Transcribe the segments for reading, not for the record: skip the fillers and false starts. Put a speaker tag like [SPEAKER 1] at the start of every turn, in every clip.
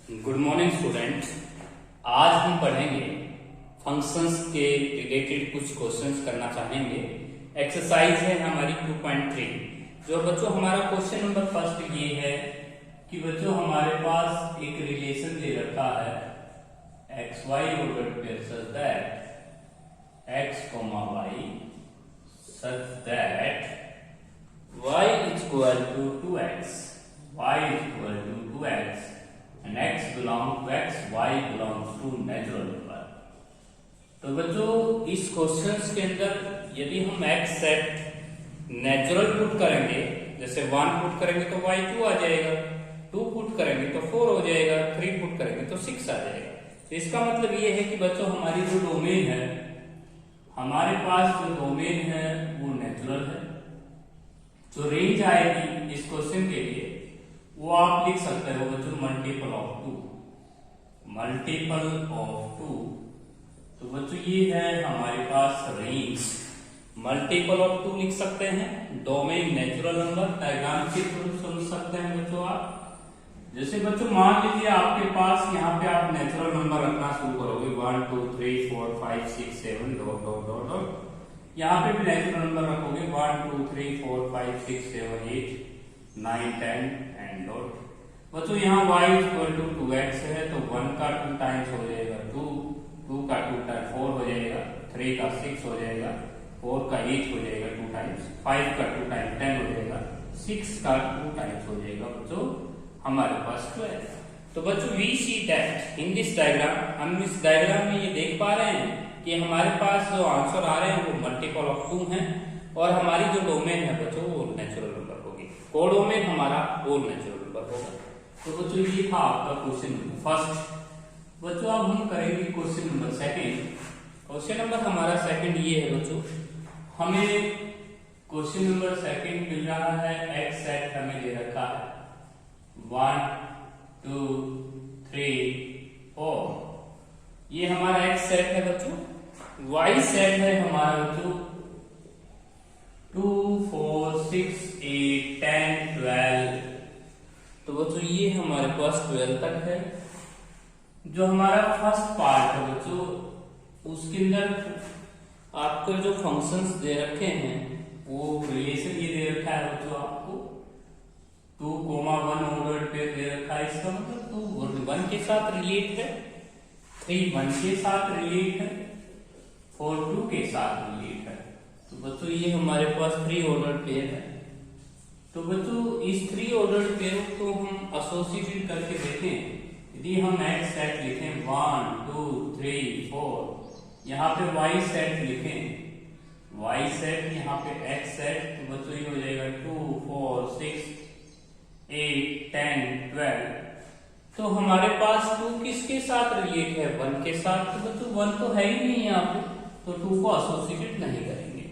[SPEAKER 1] Good morning students. आज हम पढ़ेंगे फंक्शंस के रिलेटेड कुछ क्वेश्चंस करना चाहेंगे। एक्सरसाइज है हमारी 2.3। जो बच्चों हमारा क्वेश्चन नंबर फर्स्ट ये है कि बच्चों हमारे पास एक रिलेशन दे रखा है x y order pair such that x comma y such that y is equal to 2x, y is equal to 2x and x belongs to x, y belongs to natural number। तो बच्चों इस questions के अंदर यदि हम x set natural put करेंगे, जैसे 1 put करेंगे तो y 2 आ जाएगा, 2 पुट करेंगे तो 4 हो जाएगा, 3 पुट करेंगे तो 6 आ जाएगा। तो इसका मतलब ये है कि बच्चों हमारी जो डोमेन है, हमारे पास जो डोमेन है वो नेचुरल है। जो रेंज आएगी इस क्वेश्चन के लिए वो आप लिख सकते हो बच्चों मल्टीपल ऑफ 2, मल्टीपल ऑफ 2। तो बच्चों ये है हमारे पास रेंज, मल्टीपल ऑफ 2 लिख सकते हैं। डोमेन नेचुरल नंबर डायग्राम के थ्रू समझ सकते हैं बच्चों आप। जैसे बच्चों मान लीजिए आपके पास यहाँ पे आप नेचुरल नंबर रखना शुरू करोगे 1 2 3 4 5 6 7 डॉट डॉट डॉट डॉट। यहाँ पे भी नेचुरल नंबर रखोगे 1 2 3 4 5 6 7 8 9 10 एंड डॉट। बच्चों यहाँ y इक्वल टू 2x है तो 1 का 2 टाइम्स हो जाएगा 2, 2 का 2 टाइम्स 4 हो जाएगा, 3 का 6 हो जाएगा, 4 का 8 हो जाएगा 2 टाइम्स, 5 का 2 टाइम्स 10 हो जाएगा, 6 का 2 टाइम्स हो जाएगा बच्चों हमारे पास 12। तो बच्चों we see that in this diagram, हम इस डायग्राम में ये देख पा रहे हैं कि हमारे पास जो आंसर आ रहे हैं वो मल्टीपल ऑफ 2 हैं और हमारी जो डोमेन है बच्चों वो नेचुरल नंबर होगी। कोडोमेन हमारा होल नेचुरल नंबर होगा। तो बच्चों ये था आपका क्वेश्चन नंबर फर्स्ट। बच्चों अब हम करेंगे question number second. Question number हमारा सेकंड ये है बच्चों, हमें क्वेश्चन नंबर सेकंड मिल रहा है एक्स सेट हमें दे रखा है 1 2 3 4। ये हमारा एक्स सेट है बच्चों। y सेट है हमारा बच्चों 2 4 6 8 10 12। तो बच्चों ये हमारे पास 12 तक है। जो हमारा फर्स्ट पार्ट है बच्चों उसके अंदर आपको जो फंक्शंस दे रखे हैं वो रिलेशन ये दे रखा है बच्चों आपको 2,1 ऑर्डर पे दे रखा है। इसका मतलब 2 1 के साथ रिलेट है, 3 1 के साथ रिलेट है, 4 2 के साथ रिलेट है। तो बच्चों ये हमारे पास 3 ऑर्डर पेयर है। तो बच्चों इस 3 ऑर्डर पेयर को हम एसोसिएटेड करके देखें। यदि हम एक्स सेट लिखें 1 2 3 4, यहाँ पे वाई सेट लिखें वाई सेट, यहाँ पे एक्स सेट, तो बच्चों ये हो जाएगा 2 4 6 8 10 12। तो हमारे पास 2 किसके साथ रिलेट है 1 के साथ। तो बच्चों 1 तो है ही नहीं यहाँ पे, तो 2 को एसोसिएटेड नहीं करेंगे,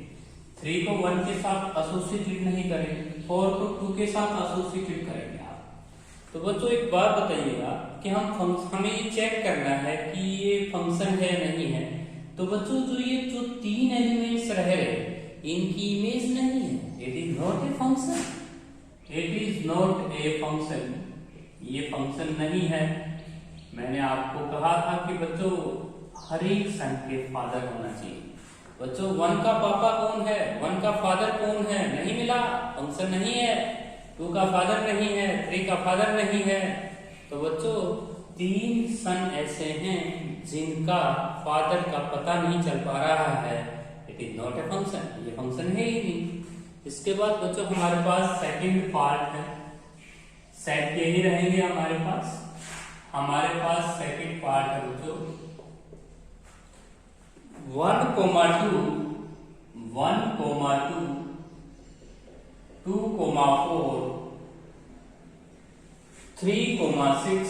[SPEAKER 1] 3 को 1 के साथ एसोसिएटेड नहीं करेंगे, 4 को 2 के साथ एसोसिएटेड करेंगे आप। तो बच्चों एक बात बताइएगा कि हमें ये चेक करना है कि ये फंक्शन है या नहीं है। तो बच्चों जो 3 एलिमेंट्स रह रहे इनकी इमेज नहीं है, it is not a function, it is not a function, ये फंक्शन नहीं है। मैंने आपको कहा था कि बच्चों हर एक सन के फादर होना चाहिए। बच्चों 1 का पापा कौन है, 1 का फादर कौन है, नहीं मिला, फंक्शन नहीं है। 2 का फादर नहीं है, 3 का फादर नहीं है। तो बच्चों 3 सन ऐसे हैं जिनका फादर का पता नहीं चल पा रहा है, it is not a function, ये फंक्शन है ही नहीं। इसके बाद बच्चों हमारे पास सेकंड पार्ट है, सेट के ही रहेंगे हमारे पास। हमारे पास सेकंड पार्ट है बच्चों 1 2 1 2 2 4 3 6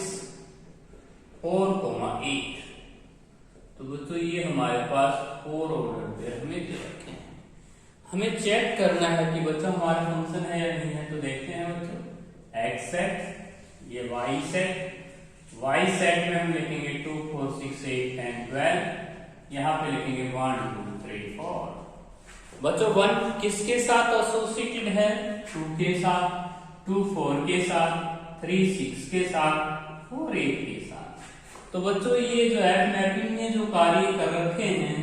[SPEAKER 1] 4 8। तो बच्चों ये हमारे पास 4 ऑर्डर पे हमें दे रखे हैं। हमें चेक करना है कि बच्चों हमारा फंक्शन है या नहीं है। तो देखते हैं बच्चों एक्स सेट, ये वाई सेट, वाई सेट में हम लिखेंगे 2 4 6 8 10 12, यहाँ पे लिखेंगे 1 2 3 4। बच्चों 1 किसके साथ एसोसिएटेड है 2 के साथ, 2 4 के साथ, 3 6 के साथ, और 8 के साथ। तो बच्चों ये जो है मैपिंग ने जो कार्य कर रखे हैं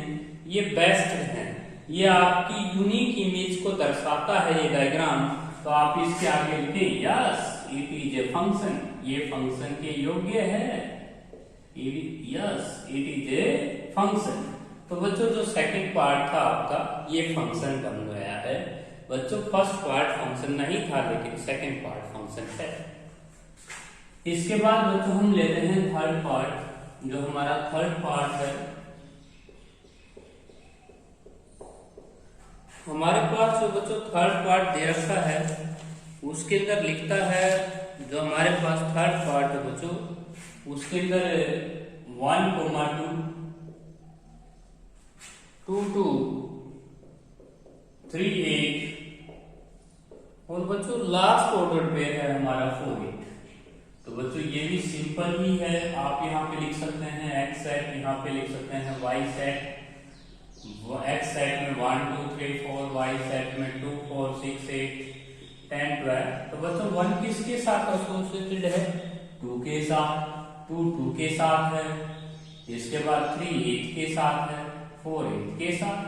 [SPEAKER 1] ये बेस्ट है, ये आपकी यूनिक इमेज को दर्शाता है ये डायग्राम। तो आप इसके आगे लिखें yes it is a function, ये फंक्शन के योग्य है, yes it is a function. तो बच्चों जो सेकंड पार्ट था आपका ये फंक्शन बन गया है। बच्चों फर्स्ट पार्ट फंक्शन नहीं था लेकिन सेकंड पार्ट फंक्शन है। इसके बाद बच्चों हम लेते हैं थर्ड पार्ट। जो हमारा थर्ड पार्ट है, हमारे पास जो बच्चों थर्ड पार्ट दे रखा है उसके अंदर लिखता है, जो हमारे पास थर्ड पार्ट है बच्चों उसके अंदर 1, 2, 2, 3, 8 और बच्चों लास्ट ऑर्डर पे है हमारा 4, 8। तो बच्चों ये भी सिंपल ही है, आप यहाँ पे लिख सकते हैं एक्स सेट, यहाँ पे लिख सकते हैं वाई सेट। एक्स सेट में 1, 2, 3, 4, वाई सेट में 2, 4, 6, 8, 10, 12। तो बच्चों 1 किसके साथ एसोसिएटेड है? 2 के साथ, 2, 2 के साथ है, इसके बाद 3, 8 के साथ है, 4, 8 के साथ।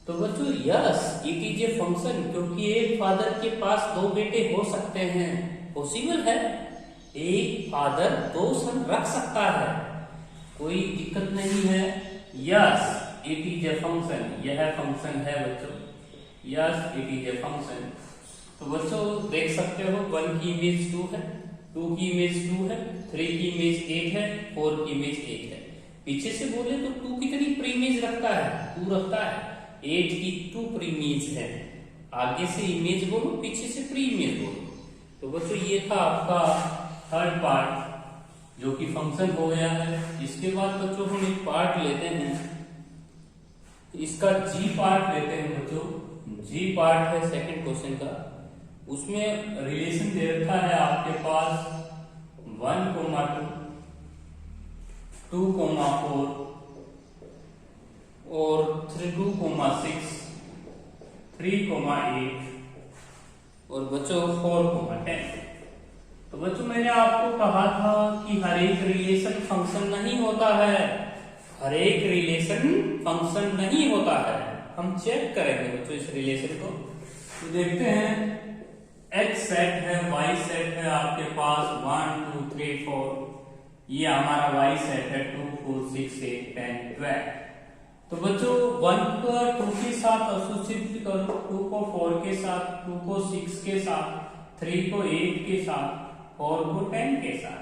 [SPEAKER 1] तो बच्चों yes it is a function, क्योंकि एक फादर के पास 2 बेटे हो सकते हैं, पॉसिबल है, एक फादर 2 सन रख सकता है, कोई दिक्कत नहीं है। Yes it is a function, यह फंक्शन है बच्चों, yes it is a function. तो बच्चों देख सकते हो 1 की इमेज 2 है, 2 की इमेज 2 है, 3 की इमेज 8 है, 4 की इमेज 8 है। पीछे से बोले तो 2 कितनी प्रीइमेज रखता है? 2 रखता है। 8 की 2 प्रीइमेज है, आगे से इमेज बोलो पीछे से प्रीइमेज बोलो। तो बच्चों ये था आपका थर्ड पार्ट जो कि फंक्शन हो गया है। इसके बाद बच्चों हम एक पार्ट लेते हैं, इसका जी पार्ट लेते हैं बच्चों। जी पार्ट है सेकंड क्वेश्चन का, उसमें रिलेशन दे रखा है आपके पास 1, 2, 4 और 2, 6, 3, 8 और बच्चों 4, 10। तो बच्चों मैंने आपको कहा था कि हर एक रिलेशन फंक्शन नहीं होता है, हर एक रिलेशन फंक्शन नहीं होता है। हम चेक करेंगे बच्चों इस रिलेशन को। तो देखते हैं एक्स सेट है, वाई सेट है आपके पास 1, 2, 3, 4, ये हमारा वाई सेट है 2, 4, 6, 8, 10, 12। तो बच्चों 1 को 2 के साथ एसोसिएट करो, 2 को 4 के साथ, 2 को 6 के साथ, 3 को 8 के साथ, 4 को 10 के साथ।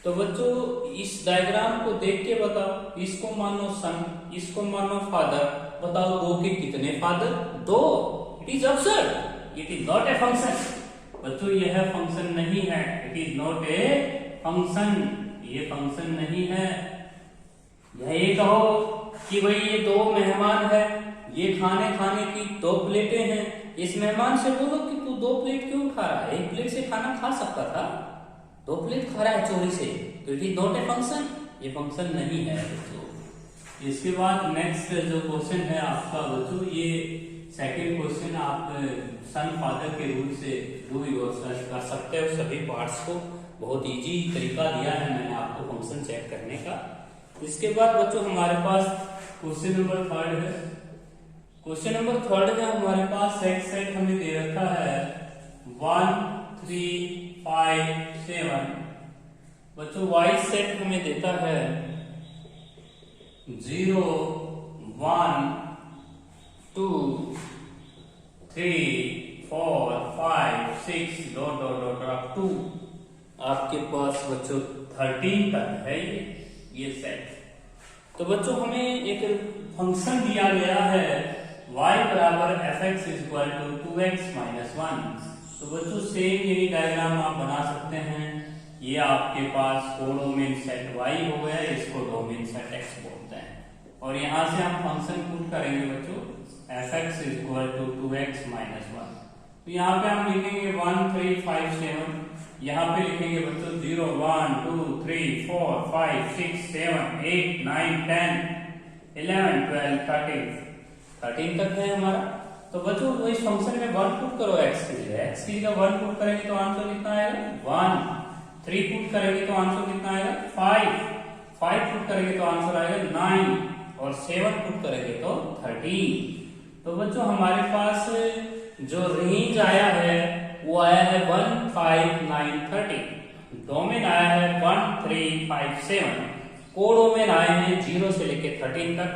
[SPEAKER 1] तो बच्चों इस डायग्राम को देख के बताओ, इसको मानो सन, इसको मानो फादर, बताओ 2 के कितने father? 2। It is absurd, it is not a function. बच्चों यह फंक्शन नहीं है, it is not a function, ये फंक्शन नहीं है। यह ये कहो कि भाई ये 2 मेहमान है, ये खाने खाने की 2 प्लेटें हैं, इस मेहमान से बोलो कि तू 2 प्लेट क्यों खा रहा है? 1 प्लेट से खाना खा सकता था, 2 प्लेट खा रहा है चोरी से, तो it is not a function, ये फंक्शन नहीं है बच्चों। इसके बाद नेक्स्ट जो क्वेश्चन है आपका बच्चों, ये सेकंड क्वेश्चन आप सन फादर के रूल से डू कर सकते हो सभी पार्ट्स को, बहुत इजी तरीका दिया है मैंने आपको फंक्शन चेक करने का। इसके बाद बच्चों हमारे पास क्वेश्चन नंबर 3 है। क्वेश्चन नंबर 3 में हमारे पास एक्स सेट हमें दे रखा है 1, 3, 5, 7। बच्चों वाई सेट हमें देता है 0, 1, 2, 3, 4, 5, 6 डॉट डॉट डॉट डॉट 2। आपके पास बच्चों 13 तक है ये सेट। तो बच्चों हमें एक फंक्शन दिया गया है y बराबर fx is equal to 2x minus 1। तो बच्चों सेम यही डायग्राम आप बना सकते हैं। ये आपके पास कोडोमेन सेट y हो गया, इसको डोमेन सेट x बोलते हैं। और यहां से हम फंक्शन पुट करेंगे बच्चों fx is equal to 2x minus 1। तो यहाँ पे हम लिखेंगे 1, 3, 5, 7। यहाँ पे लिखेंगे बच्चों 0, 1, 2, 3, 4, 5, 6, 7, 8, 9, 10, 11, 12, 13 तक है हमारा। तो बच्चों वो इस फंक्शन में 1 पुट करो x की जगह, x की जगह 1 पुट करेंगे तो आंसर कितना आएगा 1। 3 पुट करेंगे तो आंसर कितना आएगा 5 पुट करेंगे तो आंसर आएगा 9 और 7 पुट करेंगे तो 13। तो बच्चों हमारे पास जो रेंज आया है वो आया है 1 5 9 13, डोमेन आया है 1 3 5 7, कोडोमेन आए हैं 0 से लेके 13 तक।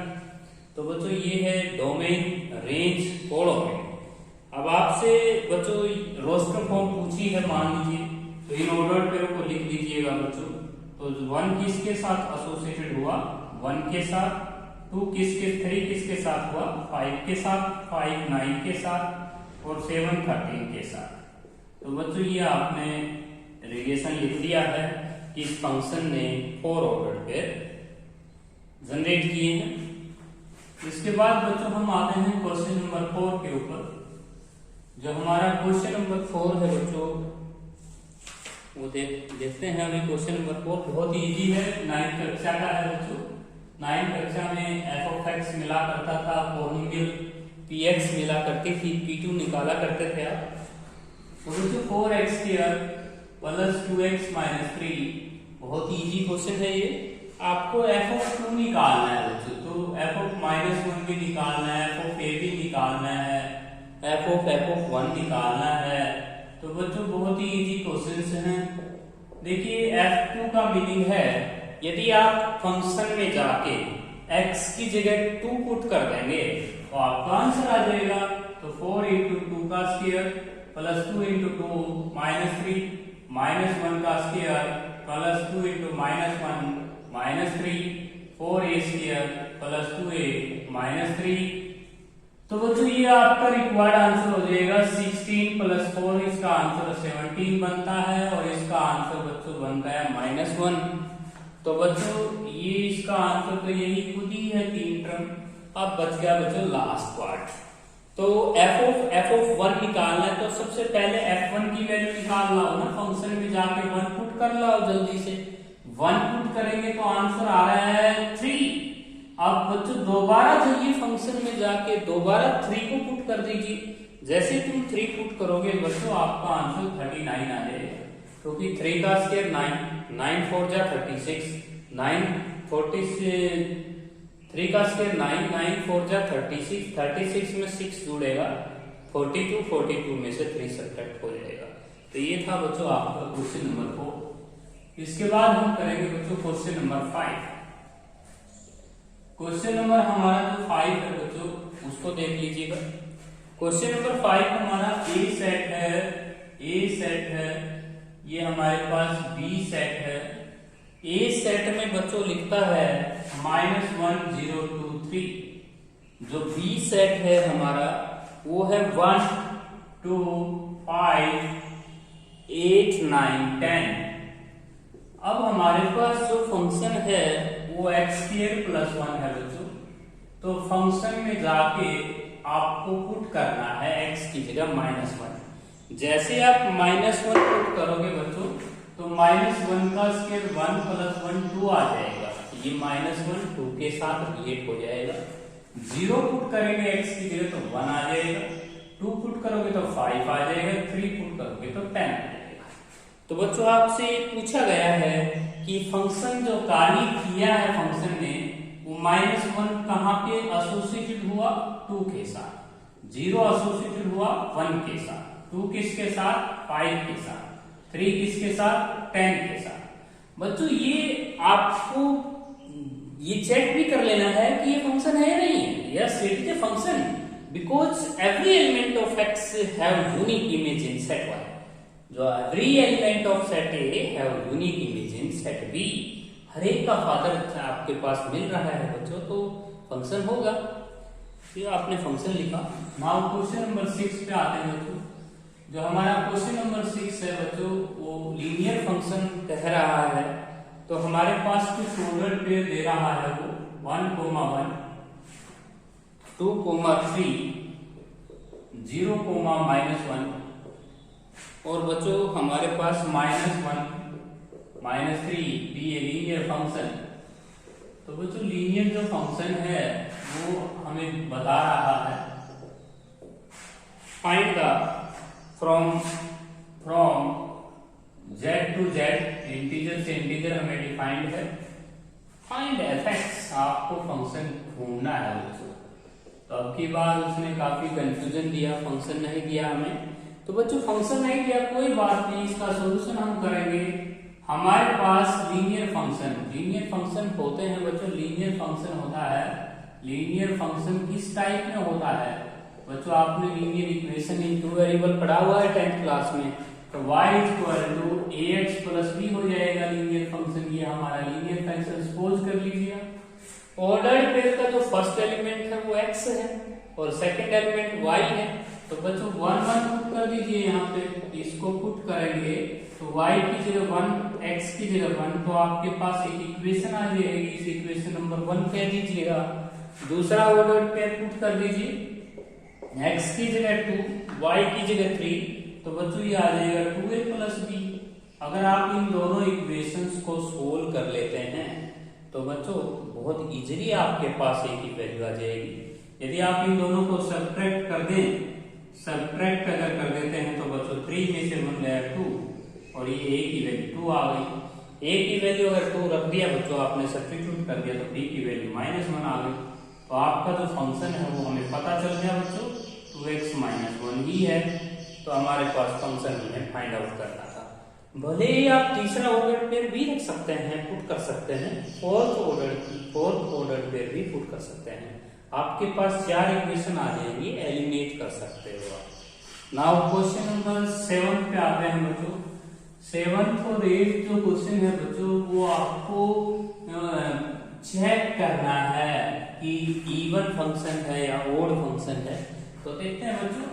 [SPEAKER 1] तो बच्चों ये है डोमेन, रेंज, कोडोमेन। अब आपसे बच्चों रोस्टर फॉर्म पूछी है मान लीजिए, तो इन ऑर्डर पेयर को लिख लीजिएगा बच्चों। तो 1 किसके साथ एसोसिएटेड हुआ, 1 के साथ, 2 3 किसके साथ हुआ, 5 के साथ, 5 9 के साथ और 7 13 के साथ। तो बच्चों ये आपने रिलेशन लिख दिया है कि इस फंक्शन ने 4 ऑर्डर पेयर जनरेट किए हैं। इसके बाद बच्चों हम आते हैं क्वेश्चन नंबर 4 के ऊपर। जो हमारा क्वेश्चन नंबर 4 है बच्चों वो देखते हैं अभी। क्वेश्चन नंबर 4 बहुत ही इजी है, 9th कक्षा का है बच्चों। 9th कक्षा में f(x) मिला करता था, पॉलिनोमियल px मिला करती थी, p2 निकाला करते थे आप। तो बच्चों 4x² प्लस 2x माइनस 3, बहुत ही इजी क्वेश्चन है ये। आपको f(2) निकालना है बच्चों, तो f(-1) भी निकालना है, f(a) भी निकालना है, f(1) निकालना है। तो बच्चों बहुत ही इजी क्वेश्चंस हैं। देखिए f2 का मीनिंग है यदि आप फंक्शन में जाके x की जगह 2 पुट कर देंगे तो आपका आंसर आ जाएगा। तो 4 × 2 का स्क्वायर प्लस 2 × 2 माइनस 3 माइनस 1 का square plus 2 × -1 minus 3 4a² plus 2a minus 3। तो बच्चों ये आपका रिक्वायर्ड आंसर हो जाएगा 16 प्लस 4, इसका आंसर 17 बनता है और इसका आंसर बच्चों बनता है -1। तो बच्चों ये इसका आंसर तो यही खुद ही है 3 टर्म। अब बच गया बच्चों लास्ट पार्ट। तो f(1) निकालना है तो सबसे पहले f1 की वैल्यू निकाल लाओ ना, फंक्शन में जाके 1 पुट कर लाओ जल्दी से। 1 पुट करेंगे तो आंसर आ रहा है 3। अब बच्चों दोबारा जाइए फंक्शन में जाके दोबारा 3 को पुट कर दीजिए। जैसे तुम 3 पुट करोगे बच्चों आपका आंसर 39 आ जाएगा, क्योंकि 3 का स्क्वायर 9, 9 4 जा 36, 9 40 3 का स्क्वायर 9, 9 4 जा 36, 36 में 6 जुड़ेगा 42, 42 में से 3 सब्ट्रैक्ट हो जाएगा। तो ये था बच्चों आपका क्वेश्चन नंबर 4। इसके बाद हम करेंगे बच्चों क्वेश्चन नंबर 5। क्वेश्चन नंबर हमारा जो 5 है बच्चों उसको देख लीजिएगा। क्वेश्चन नंबर 5 हमारा ए सेट है, ये हमारे पास बी सेट है। ए सेट में बच्चों लिखता है -1 0 2 3। जो बी सेट है हमारा वो है 1 2 5 8 9 10। अब हमारे पास जो फंक्शन है वो x² + 1 है बच्चों। तो फंक्शन में जाके आपको पुट करना है x की जगह -1। जैसे आप -1 पुट करोगे बच्चों तो -1 का स्क्वायर 1 + 1 2 आ जाएगा। ये -1 2 के साथ रिलेट हो जाएगा। 0 पुट करेंगे x की जगह तो 1 आ जाएगा, 2 पुट करोगे तो 5 आ जाएगा, 3 पुट करोगे तो 10 आ जाएगा। तो बच्चों आपसे पूछा गया है कि फंक्शन जो कार्य किया है फंक्शन ने वो -1 कहां पे एसोसिएटेड हुआ, 2 के साथ, 0 एसोसिएटेड हुआ 1 के साथ, 2 किसके साथ, 5 के साथ, 3 किसके साथ, 10 के साथ। बच्चों ये आपको ये चेक भी कर लेना है कि ये फंक्शन है या नहीं है। Yes it is a function because every element of x have unique image in set y। जो every element of set A have unique image in set B। हर एक का फादर आपके पास मिल रहा है बच्चों तो फंक्शन होगा। ये आपने फंक्शन लिखा। नाउ क्वेश्चन नंबर 6 पे आते हैं बच्चों। जो हमारा क्वेश्चन नंबर 6 है बच्चों वो लीनियर फंक्शन कह रहा है। तो हमारे पास कुछ ऑर्डर पेयर दे रहा है वो 1, 1 2, 3 0, -1 और बच्चों हमारे पास -1 -3 भी लीनियर फंक्शन। तो बच्चों लीनियर जो फंक्शन है वो हमें बता रहा है find the from Z to Z integer से इंटीजर हमें डिफाइंड है। फाइंड एफएक्स, आपको फंक्शन ढूंढना है बच्चों। तो अब की बार उसने काफी कंफ्यूजन दिया, फंक्शन नहीं दिया हमें। तो बच्चों फंक्शन नहीं दिया, कोई बात नहीं, इसका सॉल्यूशन हम करेंगे। हमारे पास लीनियर फंक्शन होते हैं बच्चों। लीनियर फंक्शन होता है, लीनियर फंक्शन किस टाइप में होता है बच्चों? आपने लीनियर इक्वेशन इन 2 वेरिएबल पढ़ा हुआ है 10th क्लास में। तो y equal to ax plus b हो जाएगा लीनियर फंक्शन। ये हमारा लीनियर फंक्शन सपोज कर लीजिए। ऑर्डर्ड पेयर का जो फर्स्ट एलिमेंट है वो x है और सेकंड एलिमेंट y है। तो बच्चों 1 1 पुट कर दीजिए यहाँ पे। इसको पुट करेंगे तो y की जगह 1, x की जगह 1, तो आपके पास एक इक्वेशन आ जाएगी। इस इक्वेशन नंबर 1 कह दीजिएगा। दूसरा ऑर्डर्ड पेयर पुट कर दीजिए, x की जगह 2, y की जगह 3, तो बच्चों ये आ जाएगा 2a प्लस b। अगर आप इन दोनों इक्वेशंस को सोल्व कर लेते हैं तो बच्चों बहुत इजीली आपके पास एक ही वैल्यू आ जाएगी। यदि आप इन दोनों को सब्ट्रैक्ट कर दें, सब्ट्रैक्ट अगर कर देते हैं तो बच्चों 3 में से 1 गया 2 और ये a की वैल्यू 2 आ गई। a की वैल्यू अगर 2 रख दिया बच्चों, आपने सब्स्टिट्यूट कर दिया तो b की वैल्यू -1 आ गई। तो आपका जो फंक्शन है वो हमें पता चल गया बच्चों, 2x - 1 ही है। तो हमारे पास फंक्शन हमें फाइंड आउट करना था। भले ही आप तीसरा ऑर्डर पेयर भी रख सकते हैं, पुट कर सकते हैं, फोर्थ ऑर्डर पेयर भी पुट कर सकते हैं। आपके पास 4 इक्वेशन आ जाएंगी, एलिमिनेट कर सकते हो आप। नाउ क्वेश्चन नंबर 7 पे आते हैं बच्चों। 7th और 8th जो क्वेश्चन है बच्चों वो आपको चेक करना है कि इवन फंक्शन है या ओड फंक्शन है। तो देखते हैं बच्चों,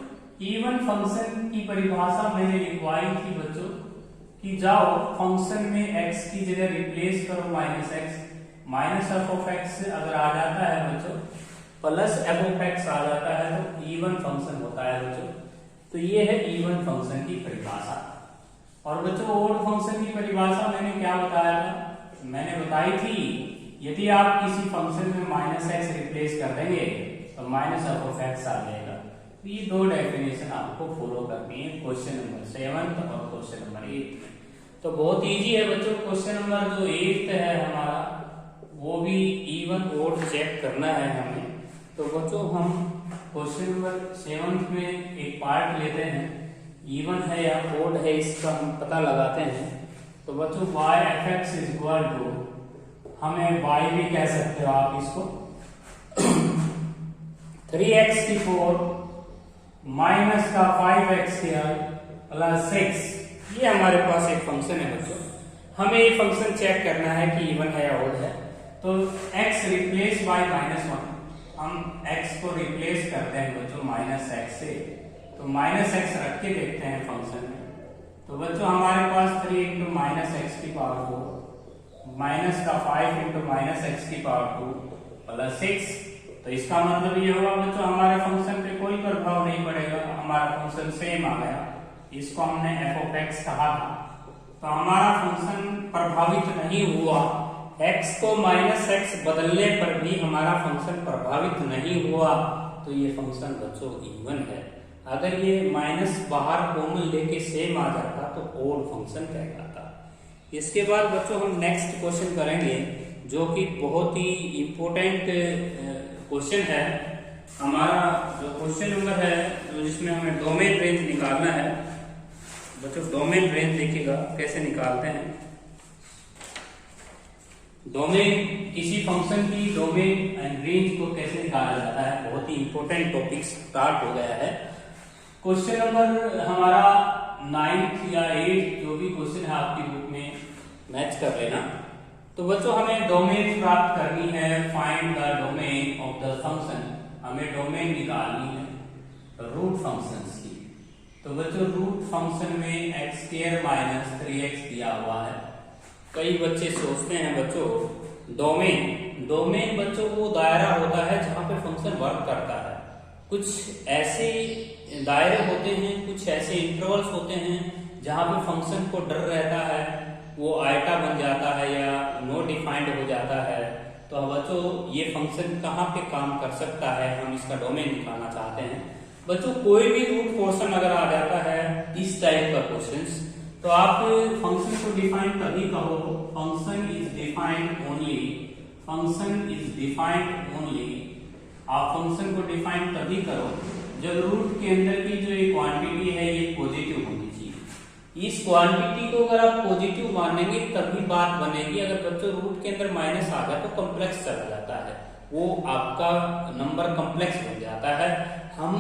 [SPEAKER 1] इवन फंक्शन की परिभाषा मैंने लिखवाई थी बच्चों कि जाओ फंक्शन में x की जगह रिप्लेस करो -x, -f(x) अगर आ जाता है बच्चों प्लस f(x) आ जाता है तो इवन फंक्शन होता है बच्चों। तो ये है इवन फंक्शन की परिभाषा। और बच्चों ओड फंक्शन की परिभाषा मैंने क्या बताया था? मैंने बताई थी यदि आप किसी फंक्शन में -x रिप्लेस कर देंगे तो -f(x) आ जाएगा। ये 2 डेफिनेशन आपको फॉलो करनी है क्वेश्चन नंबर 7 और क्वेश्चन नंबर 8 में। तो बहुत इजी है बच्चों। क्वेश्चन नंबर जो 8 है हमारा वो भी इवन ओड चेक करना है हमें। तो बच्चों हम क्वेश्चन नंबर 7 में एक पार्ट लेते हैं, इवन है या ओड है इसका हम पता लगाते हैं। तो बच्चों y(f(x) इक्वल टू, हमें y भी कह सकते हो आप इसको, 3x की 4 माइनस का 5x प्लस 6। ये हमारे पास एक फंक्शन है बच्चों। हमें ये फंक्शन चेक करना है कि इवन है या ओड है। तो x रिप्लेस बाय -1, हम x को रिप्लेस करते हैं बच्चों -x से। तो -x रख के देखते हैं फंक्शन में। तो बच्चों हमारे पास 3 × -x की पावर 4 माइनस का 5 × -x की पावर 2 प्लस 6। तो इसका मतलब ये होगा बच्चों हमारे फंक्शन पे कोई प्रभाव नहीं पड़ेगा, हमारा फंक्शन सेम आ गया। इसको हमने f(x) कहा था। तो हमारा फंक्शन प्रभावित नहीं हुआ। x को -x बदलने पर भी हमारा फंक्शन प्रभावित नहीं हुआ। तो ये फंक्शन बच्चों इवन है। अगर ये माइनस बाहर कॉमन लेके सेम आ जाता तो ओड फंक्शन कहलाता। इसके बाद बच्चों हम नेक्स्ट क्वेश्चन करेंगे जो कि बहुत ही इंपॉर्टेंट क्वेश्चन है। हमारा जो क्वेश्चन नंबर है जिसमें हमें डोमेन रेंज निकालना है बच्चों। डोमेन रेंज देखिएगा कैसे निकालते हैं। डोमेन, किसी फंक्शन की डोमेन एंड रेंज को कैसे निकाला जाता है, बहुत ही इंपॉर्टेंट टॉपिक स्टार्ट हो गया है। क्वेश्चन नंबर हमारा 9th या 8th जो भी क्वेश्चन है आपकी बुक में मैच कर लेना। तो बच्चों हमें डोमेन प्राप्त करनी है, find the domain of the function. हमें डोमेन निकालनी है रूट फंक्शंस की। तो बच्चों रूट फंक्शन में x² - 3x दिया हुआ है। कई बच्चे सोचते हैं बच्चों डोमेन बच्चों वो दायरा होता है जहां पे फंक्शन वर्क करता है। कुछ ऐसे दायरे होते हैं, कुछ ऐसे इंटरवल्स होते हैं जहां पे फंक्शन को डर रहता है, वो आयटा बन जाता है या नो डिफाइंड हो जाता है। तो बच्चों ये फंक्शन कहाँ पे काम कर सकता है, हम इसका डोमेन निकालना चाहते हैं। बच्चों कोई भी रूट पोर्शन अगर आ जाता है इस टाइप का क्वेश्चन, तो आप फंक्शन को डिफाइन तभी कहो, फंक्शन इज डिफाइंड ओनली, आप फंक्शन को डिफाइन तभी करो जब रूट के अंदर की जो ये क्वांटिटी है ये पॉजिटिव होनी चाहिए। इस क्वांटिटी को अगर आप पॉजिटिव मानेंगे तभी बात बनेगी। अगर बच्चों रूट के अंदर माइनस आ गया तो कॉम्प्लेक्स चला जाता है, वो आपका नंबर कॉम्प्लेक्स बन जाता है। हम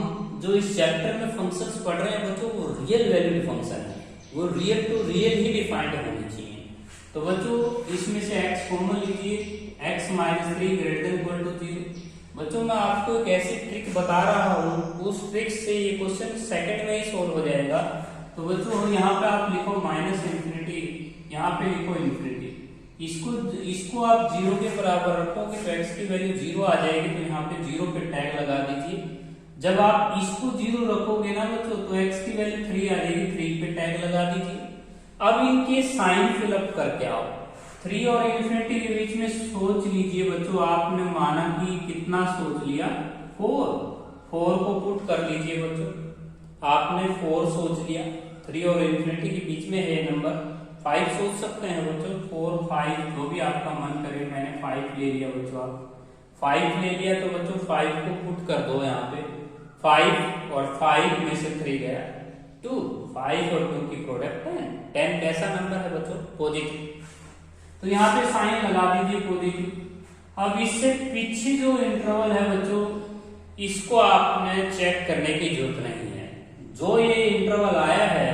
[SPEAKER 1] जो इस चैप्टर में फंक्शंस पढ़ रहे हैं बच्चों, वो रियल वैल्यूड फंक्शन है, वो रियल टू रियल ही डिफाइंड होनी चाहिए। तो बच्चों इसमें से x कॉमन लीजिए, x minus 3 greater than equal to 0। बच्चों मैं आपको एक ऐसी ट्रिक बता रहा हूँ, उस ट्रिक से ये क्वेश्चन सेकंड में ही सोल्व हो जाएगा। तो बच्चों यहाँ पे आप लिखो माइनस इंफिनिटी, यहाँ पे लिखो इंफिनिटी, इसको आप 0 के बराबर रखोगे तो x की वैल्यू 0 आ जाएगी, तो यहाँ पे 0 पे टैग लगा दीजिए। जब आप इसको 0 रखोगे ना बच्चों तो x की वैल्यू 3 आ जाएगी, 3 पे टैग लगा दीजिए। अब इनके साइन फिलअप करके आओ, 3 और इंफिनिटी के बीच में सोच लीजिए बच्चों, आपने माना कि कितना सोच लिया, 4 को पुट कर लीजिए बच्चों, आपने 4 सोच लिया। 3 और इंफिनिटी के बीच में है नंबर, 5 सोच सकते हैं बच्चों, 4 5 जो भी आपका मन करे। मैंने 5 ले लिया बच्चों, आप 5 ले लिया तो बच्चों 5 को पुट कर दो यहाँ पे, 5 और 5 में से 3 गया 2, 5 और 2 की प्रोडक्ट 10 कैसा नंबर है बच्चों, पॉजिटिव। तो यहाँ पे साइन लगा दीजिए पॉजिटिव। अब इससे पीछे जो इंटरवल है बच्चों, इसको आपने चेक करने की जरूरत नहीं है। जो ये इंटरवल आया है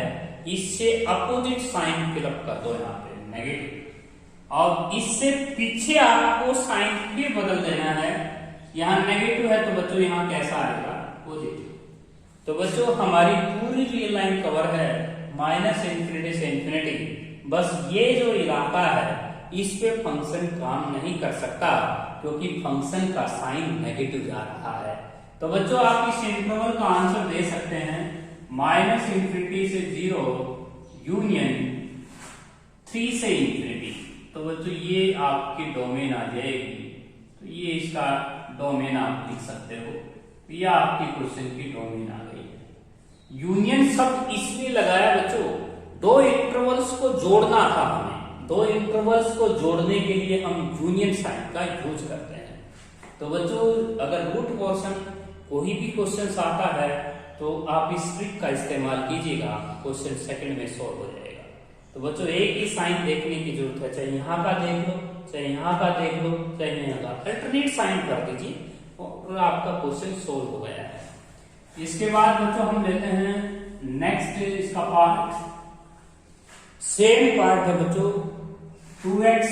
[SPEAKER 1] इससे अपोजिट साइन फिलअप कर दो यहाँ पे, नेगेटिव। और इससे पीछे आपको साइन फिर बदल देना है, यहाँ नेगेटिव है तो बच्चों यहाँ कैसा आएगा, पॉजिटिव। तो बच्चों हमारी पूरी रियल लाइन कवर है माइनस इंफिनिटी से इंफिनिटी। बस ये जो इलाका है इस पे फंक्शन काम नहीं कर सकता, क्योंकि फंक्शन का साइन नेगेटिव जा रहा है। तो बच्चों आप इस इंटरवल का आंसर दे सकते हैं माइनस इंफिनिटी से 0 यूनियन 3 से इंफिनिटी। तो बच्चों ये आपकी डोमेन आ जाएगी, तो ये इसका डोमेन आप लिख सकते हो, ये आपकी क्वेश्चन की डोमेन आ गई है। यूनियन शब्द इसलिए लगाया बच्चों, दो इंटरवल्स को जोड़ना था हमें, दो इंटरवल्स को जोड़ने के लिए हम यूनियन साइन का यूज करते हैं। तो बच्चों अगर रूट पोर्शन कोई भी क्वेश्चन आता है तो आप इस ट्रिक का इस्तेमाल कीजिएगा, क्वेश्चन सेकंड में सॉल्व हो जाएगा। तो बच्चों एक ही साइन देखने की जरूरत है, चाहे यहाँ का देख लो, चाहे यहाँ का देख लो, चाहे यहाँ का, अल्टरनेट साइन कर दीजिए और आपका क्वेश्चन सॉल्व हो गया है। इसके बाद बच्चों हम लेते हैं नेक्स्ट इसका पार्ट, सेम पार्ट है बच्चों 2x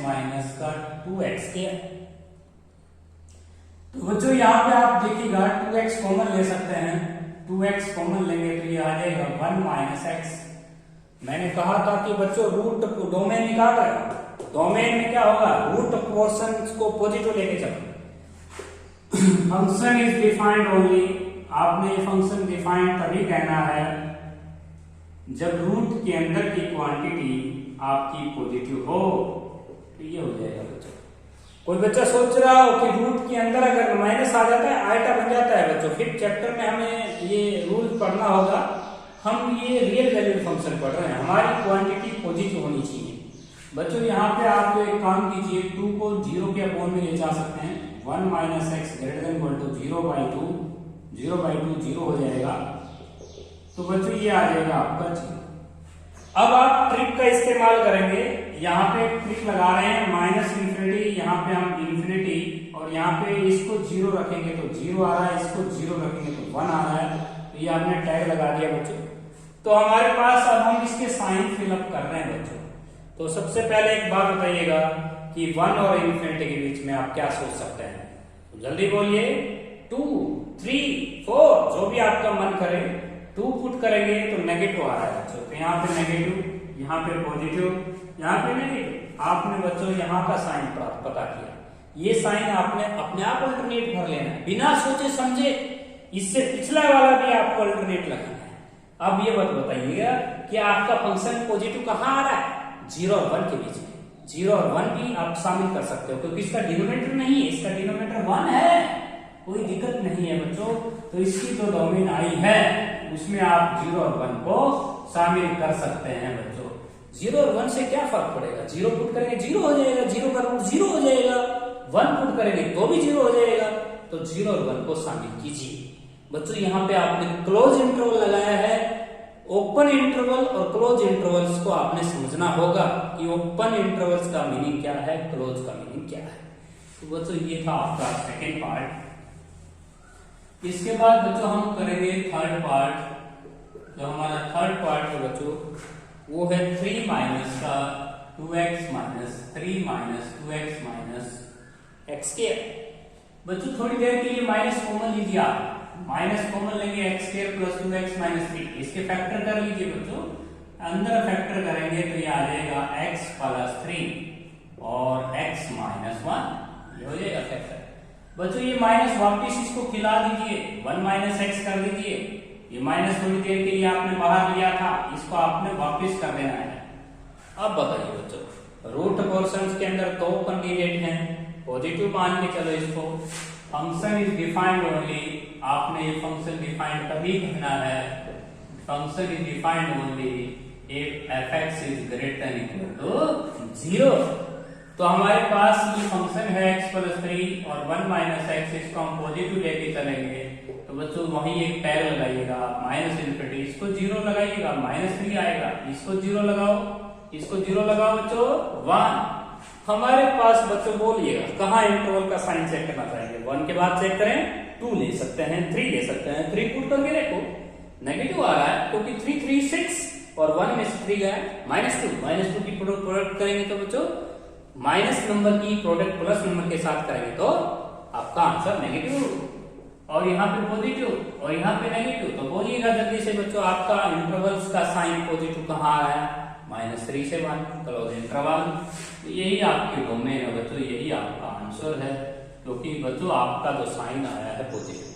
[SPEAKER 1] माइनस का 2x के। तो बच्चों यहाँ पे आप देखिएगा 2x कॉमन ले सकते हैं, 2x कॉमन लेंगे तो ये आ जाएगा 1 माइनस x। मैंने कहा था कि बच्चों रूट डोमेन निकाल रहे हो, डोमेन में क्या होगा, रूट पोर्शन को पॉजिटिव लेके चलो। फंक्शन इज डिफाइंड ओनली, आपने फंक्शन डिफाइंड तभी कहना है जब रूट के अंदर की क्वांटिटी आपकी पॉजिटिव हो, तो ये हो जाएगा बच्चों। कोई बच्चा सोच रहा हो कि रूट के अंदर अगर माइनस आ जाता है आइटा बन जाता है बच्चों, फिर चैप्टर में हमें ये रूल पढ़ना होगा। हम ये रियल वैल्यूड फंक्शन पढ़ रहे हैं, हमारी क्वांटिटी पॉजिटिव होनी चाहिए। बच्चों यहाँ पे आप एक काम कीजिए, 2 को 0 के अपॉन में ले जा सकते हैं, 1 minus x greater than equal to 0/2, 0/2 0 हो जाएगा। तो बच्चों ये आ जाएगा आपका 0। अब आप ट्रिक का इस्तेमाल करेंगे, यहाँ पे ट्रिक लगा रहे हैं माइनस इंफिनिटी, यहाँ पे हम इंफिनिटी, और यहाँ पे इसको 0 रखेंगे तो 0 आ रहा है, इसको 0 रखेंगे तो 1 आ रहा है। तो ये आपने टैग लगा दिया बच्चों। तो हमारे पास अब हम इसके साइन फिलअप कर रहे हैं बच्चों। तो सबसे पहले एक बात बताइएगा कि 1 और इंफिनिटी के बीच में आप क्या सोच सकते हैं, तो जल्दी बोलिए। 2 3 4 जो भी आपका मन करे, 2 पुट करेंगे तो नेगेटिव आ रहा है बच्चों, तो यहाँ पे नेगेटिव, यहाँ पे पॉजिटिव, यहाँ पे नेगेटिव। आपने बच्चों यहाँ का साइन पता किया, ये साइन आपने अपने आप अल्टरनेट भर लेना है बिना सोचे समझे। इससे पिछला वाला भी आपको अल्टरनेट लगाना है। अब ये बात बताइएगा कि आपका फंक्शन पॉजिटिव कहाँ आ रहा है, 0 और 1 के बीच में। 0 और 1 भी आप शामिल कर सकते हो, क्योंकि इसका डिनोमिनेटर नहीं है, इसका डिनोमिनेटर 1 है। कोई दिक्कत नहीं है बच्चों। तो इसकी जो डोमेन आई है उसमें आप 0 और 1 को शामिल कर सकते हैं बच्चों। 0 और 1 से क्या फर्क पड़ेगा, 0 पुट करेंगे 0 हो जाएगा, 0 का रूट 0 हो जाएगा, 1 पुट करेंगे तो भी 0 हो जाएगा। तो 0 और 1 को शामिल कीजिए बच्चों। यहाँ पे आपने क्लोज इंटरवल लगाया है। ओपन इंटरवल और क्लोज इंटरवल्स को आपने समझना होगा कि ओपन इंटरवल्स का मीनिंग क्या है, क्लोज का मीनिंग क्या है। तो बच्चों ये था आपका सेकेंड पार्ट। इसके बाद बच्चों हम करेंगे थर्ड पार्ट। जो हमारा थर्ड पार्ट है बच्चों वो है 3 माइनस का 2x minus 3 minus 2x minus x square. बच्चों थोड़ी देर के लिए माइनस कॉमन लीजिए, आप माइनस कॉमन लेंगे x square plus 2x minus 3, इसके फैक्टर कर लीजिए बच्चों। अंदर फैक्टर करेंगे तो ये आ जाएगा x प्लस 3 और x माइनस 1, ये हो जाएगा फैक्टर। बच्चों ये माइनस वापिस इसको खिला दीजिए, 1 माइनस एक्स कर दीजिए। ये माइनस थोड़ी देर के लिए आपने बाहर लिया था, इसको आपने वापिस कर देना है। अब बताइए बच्चों, रूट पोर्शंस के अंदर दो कैंडिडेट हैं, पॉजिटिव मान के चलो इसको। फंक्शन इज डिफाइंड ओनली, आपने ये फंक्शन डिफाइंड तभी कहना है, function is defined only if f(x) is greater than equal to 0। तो हमारे पास ये फंक्शन है x प्लस 3 और 1 माइनस एक्स, इसको हम पॉजिटिव लेके चलेंगे। तो बच्चों वहीं एक टैग लगाइएगा, माइनस इन्फिनिटी, इसको 0 लगाइएगा, माइनस 3 आएगा, इसको 0 लगाओ, इसको 0 लगाओ बच्चों 1। हमारे पास बच्चों बोलिएगा कहाँ इंटरवल का साइन चेक करना चाहेंगे, 1 के बाद चेक करें, 2 ले सकते हैं, 3 ले सकते हैं। 3 पुट करके देखो, नेगेटिव आ रहा है क्योंकि 3 3 6 और 1 में से 3 गया, -2 की प्रोडक्ट करेंगे तो बच्चों माइनस नंबर की प्रोडक्ट प्लस नंबर के साथ करेंगे तो आपका आंसर नेगेटिव, और यहाँ पे पॉजिटिव और यहाँ पे नेगेटिव। तो बोलिएगा जल्दी से बच्चों, आपका इंटरवल्स का साइन पॉजिटिव कहाँ आया, -3 से 1, क्लोज इंटरवल। यही आपकी डोमेन है बच्चों, यही आपका आंसर है, क्योंकि बच्चों आपका जो साइन आया है पॉजिटिव।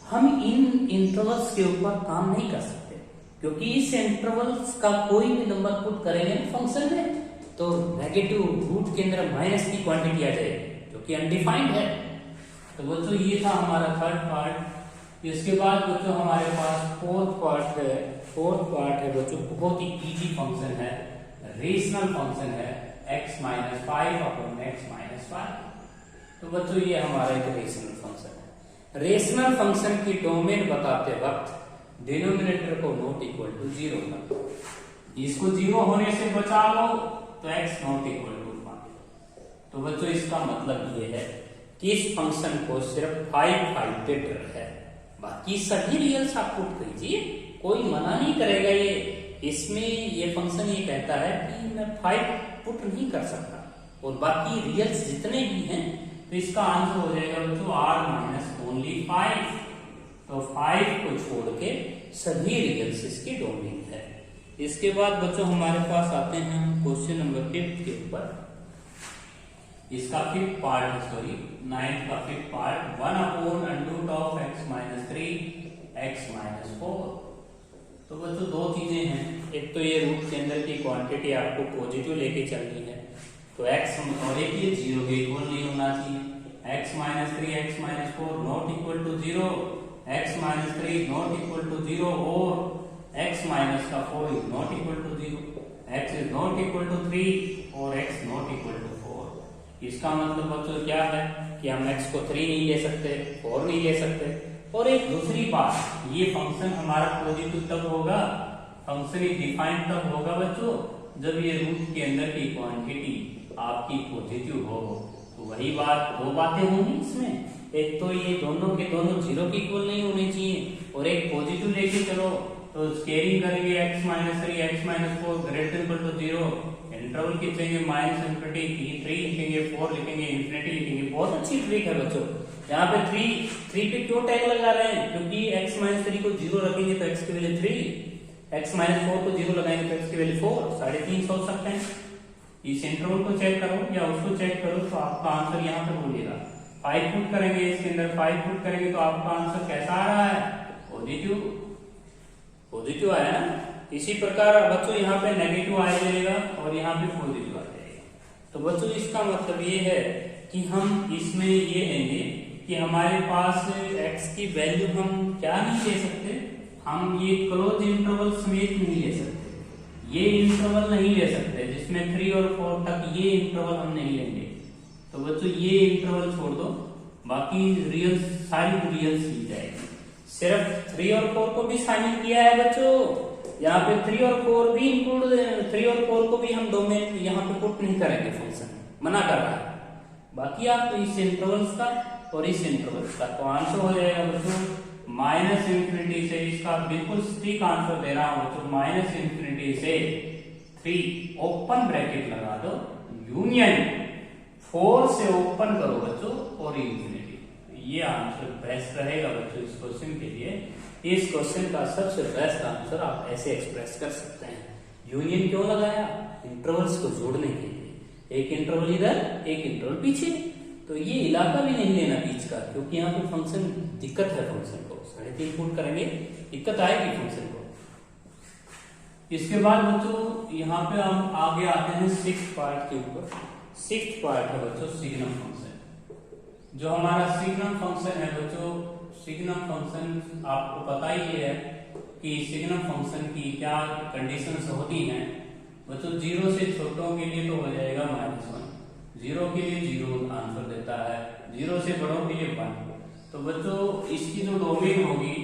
[SPEAKER 1] हम इन इंटरवल्स के ऊपर काम नहीं कर सकते क्योंकि इस इंटरवल्स का कोई भी नंबर पुट करेंगे फंक्शन में तो नेगेटिव रूट के अंदर माइनस की क्वांटिटी आ जाएगी जो कि अनडिफाइंड है। तो बच्चों ये था हमारा थर्ड पार्ट। इसके बाद बच्चों हमारे पास फोर्थ पार्ट है। फोर्थ पार्ट है बच्चों बहुत ही इजी फंक्शन है, रेशनल फंक्शन है, x minus 5 upon x minus 5। तो बच्चों ये हमारा एक रेशनल फंक्शन है। रेशनल फंक्शन की डोमेन बताते वक्त डिनोमिनेटर को नॉट इक्वल टू 0 कर, इसको 0 होने से बचा लो तो x नॉट इक्वल टू 5। तो बच्चों इसका मतलब ये है कि इस फंक्शन को सिर्फ 5 पे ड्रग है, बाकी सभी रियल्स आप पुट कीजिए, कोई मना नहीं करेगा। ये इसमें ये फंक्शन ये कहता है कि मैं 5 पुट नहीं कर सकता, और बाकी रियल्स जितने भी हैं तो इसका आंसर हो जाएगा बच्चों r माइनस ओनली 5। तो 5 को छोड़ के सभी रियल्स इसकी डोमेन है। इसके बाद बच्चों हमारे पास आते हैं क्वेश्चन नंबर 5 के ऊपर। इसका 5th पार्ट, सॉरी 9th का 5th part, 1 upon under of x minus 3 x minus 4। तो बच्चों दो चीजें हैं, एक तो ये रूट के अंदर की क्वांटिटी आपको पॉजिटिव लेके चलनी है, तो x और एक ये 0 के इक्वल नहीं होना चाहिए। x minus 3 x minus 4 not equal to 0, x minus 3 not equal to 0 और x माइनस का 4 is not equal to 0, x is not equal to 3 और x नॉट इक्वल टू 4। इसका मतलब बच्चों क्या है कि हम x को 3 नहीं ले सकते, 4 नहीं ले सकते। और एक दूसरी बात, ये फंक्शन हमारा पॉजिटिव तब होगा, फंक्शन इज डिफाइंड तब होगा बच्चों जब ये रूट के अंदर की क्वांटिटी आपकी पॉजिटिव हो। तो वही बात, दो बातें होंगी इसमें, एक तो ये दोनों के दोनों 0 के इक्वल नहीं होने चाहिए, और एक पॉजिटिव लेके चलो तो कैरी करेंगे x minus 3 x minus 4 greater equal to 0, interval खींचेंगे माइनस इन्फिनिटी 3 लिखेंगे, 4 लिखेंगे, इन्फिनिटी लिखेंगे। बहुत अच्छी ट्रिक है बच्चों। यहाँ पे 3 पे क्यों टैग लगा रहे हैं, क्योंकि x माइनस 3 को 0 रखेंगे तो x की वैल्यू 3, x माइनस 4 को 0 लगाएंगे तो x की वैल्यू 4, 3.5 सोच सकते हैं। इस इंटरवल को चेक करो या उसको चेक करो तो आपका आंसर यहाँ पे बोलिएगा। 5 पुट करेंगे, इसके अंदर 5 पुट करेंगे तो आपका आंसर कैसा आ रहा है, पॉजिटिव आया ना। इसी प्रकार बच्चों यहाँ पे नेगेटिव आ जाएगा और यहाँ पे पॉजिटिव आ जाएगा। तो बच्चों इसका मतलब ये है कि हम इसमें ये लेंगे कि हमारे पास x की वैल्यू हम क्या नहीं ले सकते, हम ये क्लोज इंटरवल समेत नहीं ले सकते, ये इंटरवल नहीं ले सकते जिसमें 3 और 4 तक, ये इंटरवल हम नहीं लेंगे। तो बच्चों ये इंटरवल छोड़ दो, बाकी रियल सारी रियल ली जाएगी। सिर्फ 3 और 4 को भी शामिल किया है बच्चों, यहाँ पे 3 और 4 भी इंक्लूड, 3 और 4 को भी हम डोमेन यहाँ पे पुट नहीं करेंगे, फंक्शन मना कर रहा है। बाकी आप इस इंटरवल्स का और इस इंटरवल्स का, तो आंसर हो जाएगा बच्चों माइनस इंफिनिटी से, इसका बिल्कुल सटीक आंसर दे रहा हूं बच्चों, माइनस इंफिनिटी से 3 ओपन ब्रैकेट लगा दो, यूनियन 4 से ओपन करो बच्चों और इंफिनिटी। ये आंसर बेस्ट रहेगा बच्चों इस क्वेश्चन के लिए। इस क्वेश्चन का सबसे बेस्ट आंसर आप ऐसे एक्सप्रेस कर सकते हैं। यूनियन क्यों लगाया? इंटरवल्स को जोड़ने के लिए, एक इंटरवल इधर एक इंटरवल पीछे, तो ये इलाका भी नहीं लेना बीच का, क्योंकि यहाँ पे फंक्शन दिक्कत है, फंक्शन को 3.5 पुट करेंगे दिक्कत आएगी फंक्शन को। इसके बाद बच्चों यहाँ पे हम आगे आते हैं 6th पार्ट के ऊपर। 6th पार्ट है बच्चों सिग्नम फंक्शन। जो हमारा सिग्नम फंक्शन है बच्चों, सिग्नम फंक्शन आपको पता ही है कि सिग्नम फंक्शन की क्या कंडीशंस होती हैं बच्चों। 0 से छोटों के लिए तो हो जाएगा -1, 0 के लिए 0 आंसर देता है, 0 से बड़ों के लिए 1। तो बच्चों इसकी जो डोमेन होगी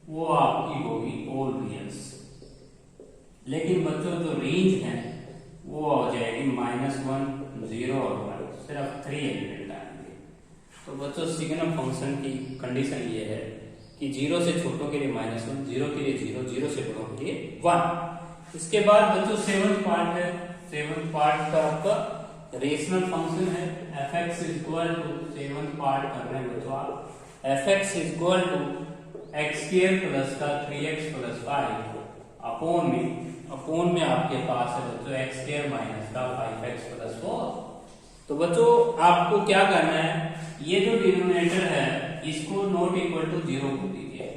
[SPEAKER 1] वो आपकी होगी ऑल रियल्स, लेकिन बच्चों जो रेंज है वो हो जाएगी -1, 0 और 1, सिर्फ 3 एलिमेंट आएंगे। तो बच्चों सिग्नम फंक्शन की कंडीशन ये है कि 0 से छोटों के लिए -1, 0 के लिए 0, 0 से बड़ों के लिए 1। इसके बाद बच्चों 7th पार्ट है। 7th पार्ट का आपका रेशनल फंक्शन है। fx equal to 7th part कर रहे हैं बच्चों आप, fx equal to x² plus का 3x प्लस 5 अपोन में आपके पास है बच्चों x² माइनस का 5x प्लस 4। तो बच्चों आपको क्या करना है, ये जो डिनोमिनेटर है इसको नॉट इक्वल टू 0 को दीजिए।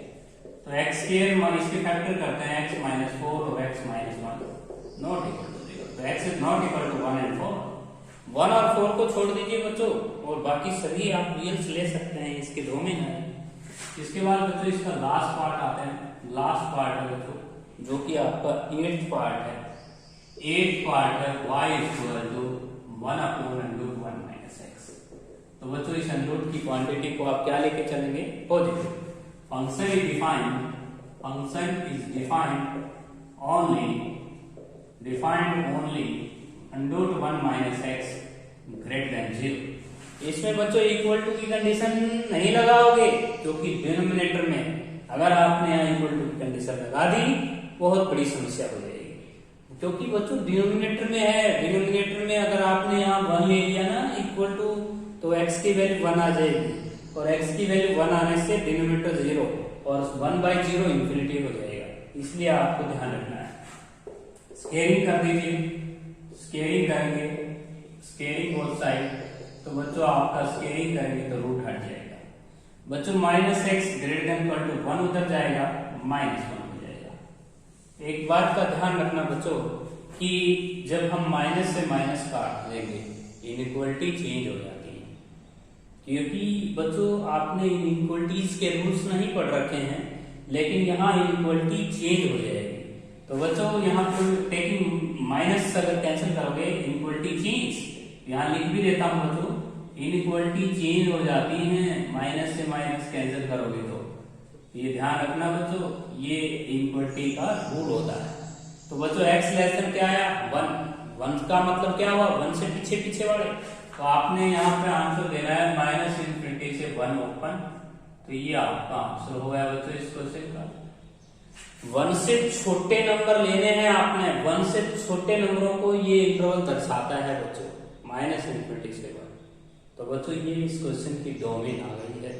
[SPEAKER 1] तो x² इसके फैक्टर करते हैं x माइनस 4 और x minus 1 not equal to 0। तो x is not equal to 1 and 4, 1 और 4 को छोड़ दीजिए बच्चों, और बाकी सभी आप रियल्स ले सकते हैं, इसके डोमेन है। इसके बाद बच्चों इसका लास्ट पार्ट आते हैं। लास्ट पार्ट है बच्चों जो कि आपका 8th पार्ट है। 8th पार्ट है y equal to 1/√1 minus x। तो बच्चों इस अंडररूट की क्वांटिटी को आप क्या लेके चलेंगे? Positive. Function is defined only √1 minus x greater then 0। इसमें बच्चों इक्वल टू की कंडीशन नहीं लगाओगे, क्योंकि डिनोमिनेटर में अगर आपने यहाँ इक्वल टू की कंडीशन लगा दी बहुत बड़ी समस्या हो जाएगी, क्योंकि बच्चों डिनोमिनेटर में है। डिनोमिनेटर में अगर आपने यहाँ 1 ले लिया ना इक्वल टू, तो x की वैल्यू 1 आ जाएगी, और x की वैल्यू 1 आने से डिनोमिनेटर 0 और 1/0 इंफिनिटी हो जाएगा। इसलिए आपको ध्यान रखना है। स्केलिंग कर दीजिए, स्केलिंग करेंगे, स्केलिंग बोथ साइड, तो बच्चों आपका स्केलिंग करेंगे तो रूट हट जाएगा बच्चों। -x greater than equal to 1 उधर जाएगा, -1 हो जाएगा। एक बात का ध्यान रखना बच्चों कि जब हम माइनस से माइनस काट लेंगे इनइक्वलिटी चेंज हो जाती है, क्योंकि बच्चों आपने इनइक्वलिटीज के रूल्स नहीं पढ़ रखे हैं, लेकिन यहाँ इनइक्वलिटी चेंज हो जाएगी। तो बच्चों यहाँ पर टेकिंग माइनस अगर कैंसिल करोगे इनइक्वलिटी चेंज, यहाँ लिख भी देता हूं बच्चों, इनइक्वलिटी चेंज हो जाती है माइनस से माइनस कैंसिल करोगे तो। ये ध्यान रखना बच्चों, ये इनइक्वलिटी का रूल होता है। तो बच्चों x लेसन क्या आया? 1 का मतलब क्या हुआ? 1 से पीछे वाले। तो आपने यहाँ पे आंसर देना है -∞ से 1 ओपन। तो ये आपका आंसर हो गया बच्चों इस क्वेश्चन का। 1 से छोटे नंबर लेने हैं आपने, 1 से छोटे नंबरों को ये इंटरवल दर्शाता है बच्चों, -∞ से 1। तो बच्चों ये इस क्वेश्चन की डोमेन आ गई है।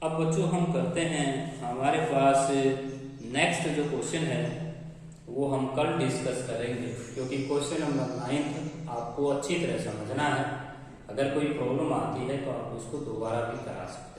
[SPEAKER 1] अब बच्चों हम करते हैं, हमारे पास नेक्स्ट जो क्वेश्चन है वो हम कल डिस्कस करेंगे, क्योंकि क्वेश्चन नंबर 9 आपको अच्छी तरह समझना है। अगर कोई प्रॉब्लम आती है तो आप उसको दोबारा भी करा सकते हैं।